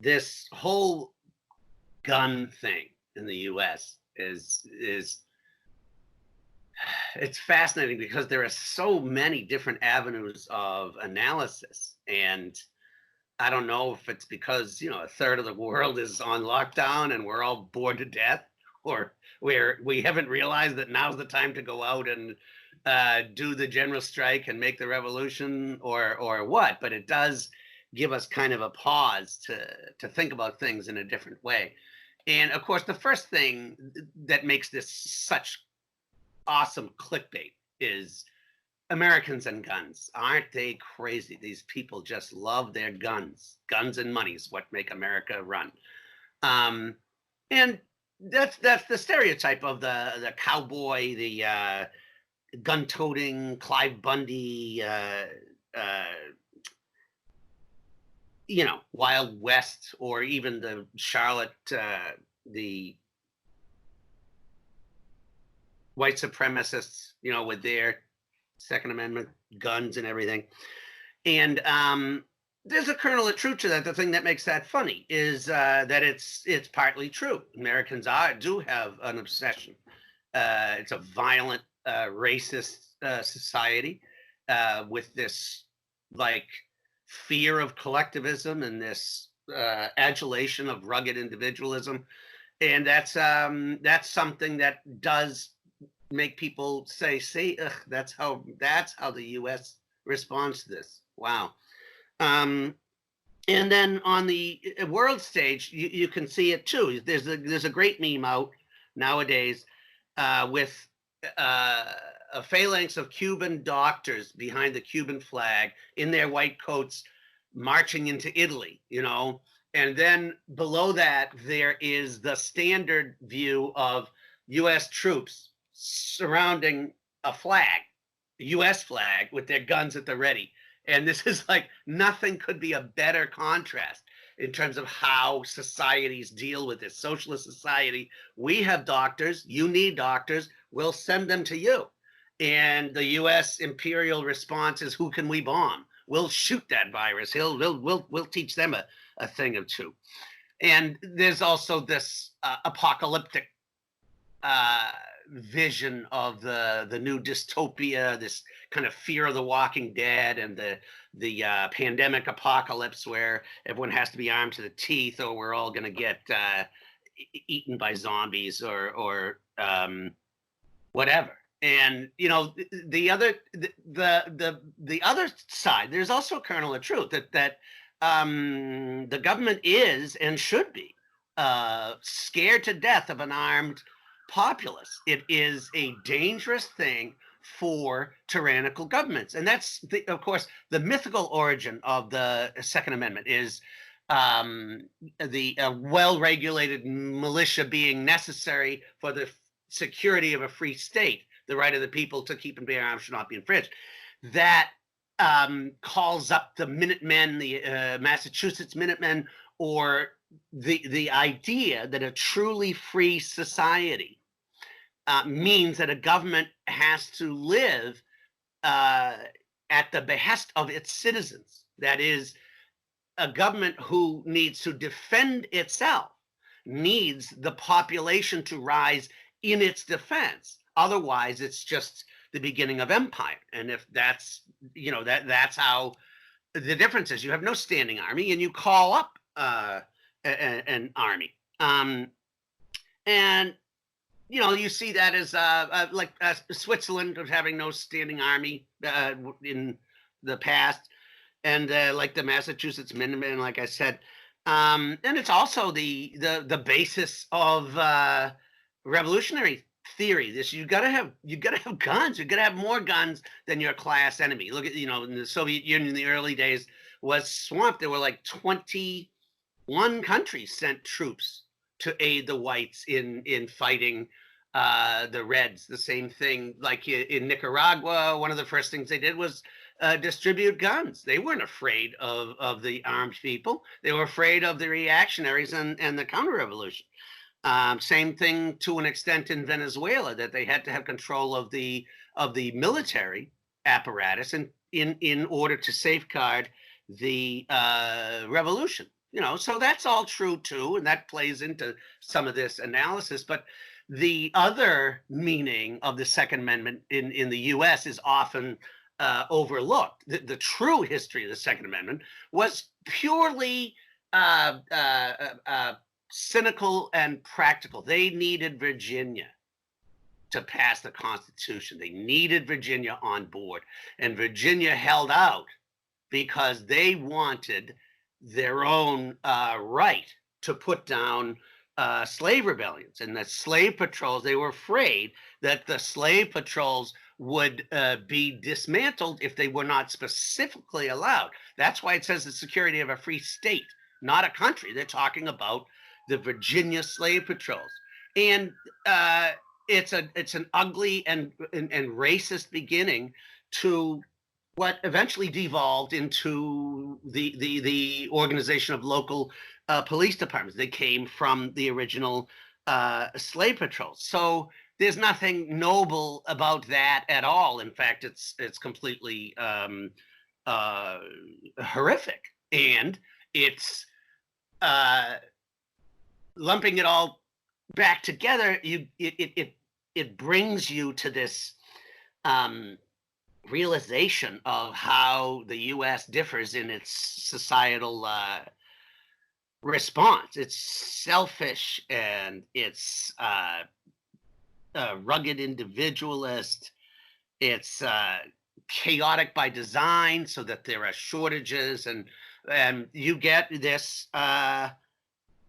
this whole gun thing in the U.S. is it's fascinating because there are so many different avenues of analysis, and I don't know if it's because a third of the world is on lockdown and we're all bored to death, or we haven't realized that now's the time to go out and do the general strike and make the revolution, or what. But it does give us kind of a pause to think about things in a different way. And of course, the first thing that makes this such awesome clickbait is Americans and guns. Aren't they crazy? These people just love their guns. Guns and money is what make America run. Um, and that's the stereotype of the cowboy, the gun-toting Clive Bundy, uh, Wild West, or even the Charlotte, the white supremacists, with their Second Amendment guns and everything. And there's a kernel of truth to that. The thing that makes that funny is that it's partly true. Americans do have an obsession. It's a violent, racist society with this like fear of collectivism and this adulation of rugged individualism, and that's something that does make people say, "See, ugh, that's how the U.S. responds to this." Wow. And then on the world stage, you can see it too. There's a great meme out nowadays with a phalanx of Cuban doctors behind the Cuban flag in their white coats marching into Italy, and then below that there is the standard view of U.S. troops surrounding a flag, a U.S. flag, with their guns at the ready. And this is like, nothing could be a better contrast in terms of how societies deal with this. Socialist society, we have doctors, you need doctors, we'll send them to you. And the U.S. imperial response is, who can we bomb? We'll shoot that virus. We'll teach them a thing or two. And there's also this apocalyptic vision of the new dystopia, this kind of fear of the Walking Dead and the pandemic apocalypse, where everyone has to be armed to the teeth, or we're all going to get eaten by zombies, or whatever. And the other side, there's also a kernel of truth that the government is and should be scared to death of an armed populace. It is a dangerous thing for tyrannical governments, and that's of course the mythical origin of the Second Amendment is the well-regulated militia being necessary for the security of a free state. The right of the people to keep and bear arms should not be infringed. That calls up the Minutemen, the Massachusetts Minutemen, or the idea that a truly free society means that a government has to live at the behest of its citizens. That is, a government who needs to defend itself needs the population to rise in its defense. Otherwise, it's just the beginning of empire. And if that's, that's how the difference is. You have no standing army, and you call up an army. And you see that as like Switzerland of having no standing army in the past, and like the Massachusetts Minutemen, like I said. And it's also the basis of revolutionary theory. This, you gotta have guns. You gotta have more guns than your class enemy. Look at in the Soviet Union in the early days was swamped. There were like 21 countries sent troops to aid the whites in fighting the Reds. The same thing, like in Nicaragua, one of the first things they did was distribute guns. They weren't afraid of the armed people. They were afraid of the reactionaries and the counter-revolution. Same thing to an extent in Venezuela, that they had to have control of the military apparatus in order to safeguard the revolution. So that's all true too, and that plays into some of this analysis. But the other meaning of the Second Amendment in the U.S. is often overlooked. The true history of the Second Amendment was purely uh, uh, uh, cynical and practical. They needed Virginia to pass the Constitution. They needed Virginia on board, and Virginia held out because they wanted their own right to put down slave rebellions and the slave patrols. They were afraid that the slave patrols would be dismantled if they were not specifically allowed. That's why it says the security of a free state, not a country. They're talking about the Virginia slave patrols, and it's an ugly and racist beginning to what eventually devolved into the organization of local police departments. They came from the original slave patrols. So there's nothing noble about that at all. In fact, it's completely horrific, and it's uh, lumping it all back together. It brings you to this realization of how the U.S. differs in its societal response. It's selfish, and it's rugged individualist. It's chaotic by design, so that there are shortages, and you get this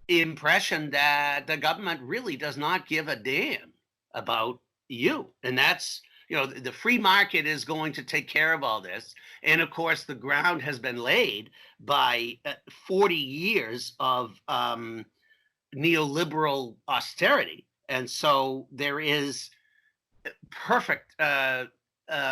impression that the government really does not give a damn about you, and that's the free market is going to take care of all this. And of course, the ground has been laid by 40 years of neoliberal austerity. And so there is perfect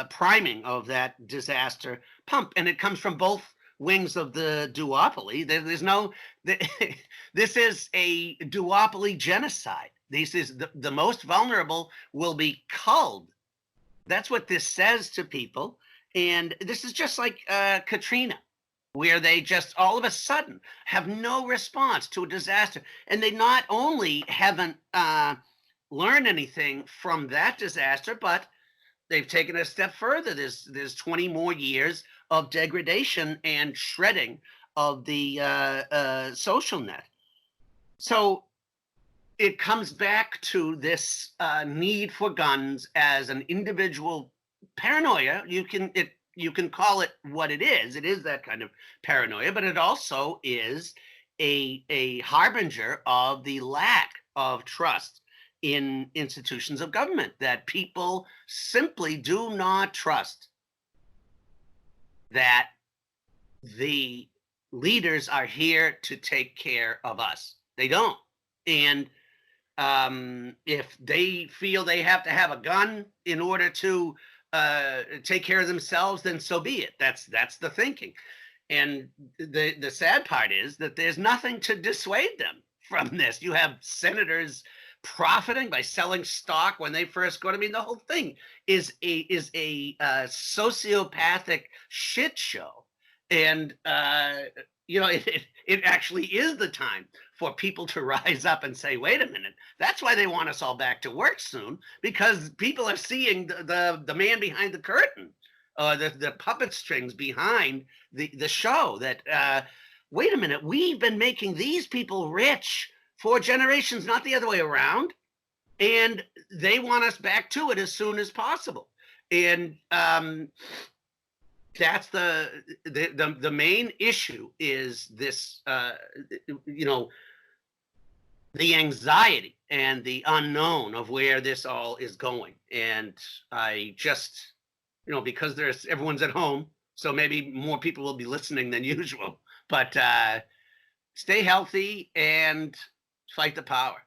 priming of that disaster pump. And it comes from both wings of the duopoly. There's no, this is a duopoly genocide. This is the most vulnerable will be culled. That's what this says to people. And this is just like Katrina, where they just all of a sudden have no response to a disaster. And they not only haven't learned anything from that disaster, but they've taken a step further. There's 20 more years of degradation and shredding of the social net. So it comes back to this need for guns as an individual paranoia. You can call it what it is. It is that kind of paranoia, but it also is a harbinger of the lack of trust in institutions of government, that people simply do not trust that the leaders are here to take care of us. They don't. And if they feel they have to have a gun in order to take care of themselves, then so be it. That's the thinking. And the sad part is that there's nothing to dissuade them from this. You have senators profiting by selling stock when they first go. I mean, the whole thing is a sociopathic shit show. And it actually is the time for people to rise up and say, wait a minute, that's why they want us all back to work soon, because people are seeing the man behind the curtain, the puppet strings behind the show, that wait a minute, we've been making these people rich for generations, not the other way around, and they want us back to it as soon as possible. And that's the main issue, is this the anxiety and the unknown of where this all is going. And I just because everyone's at home, so maybe more people will be listening than usual, but stay healthy and fight the power.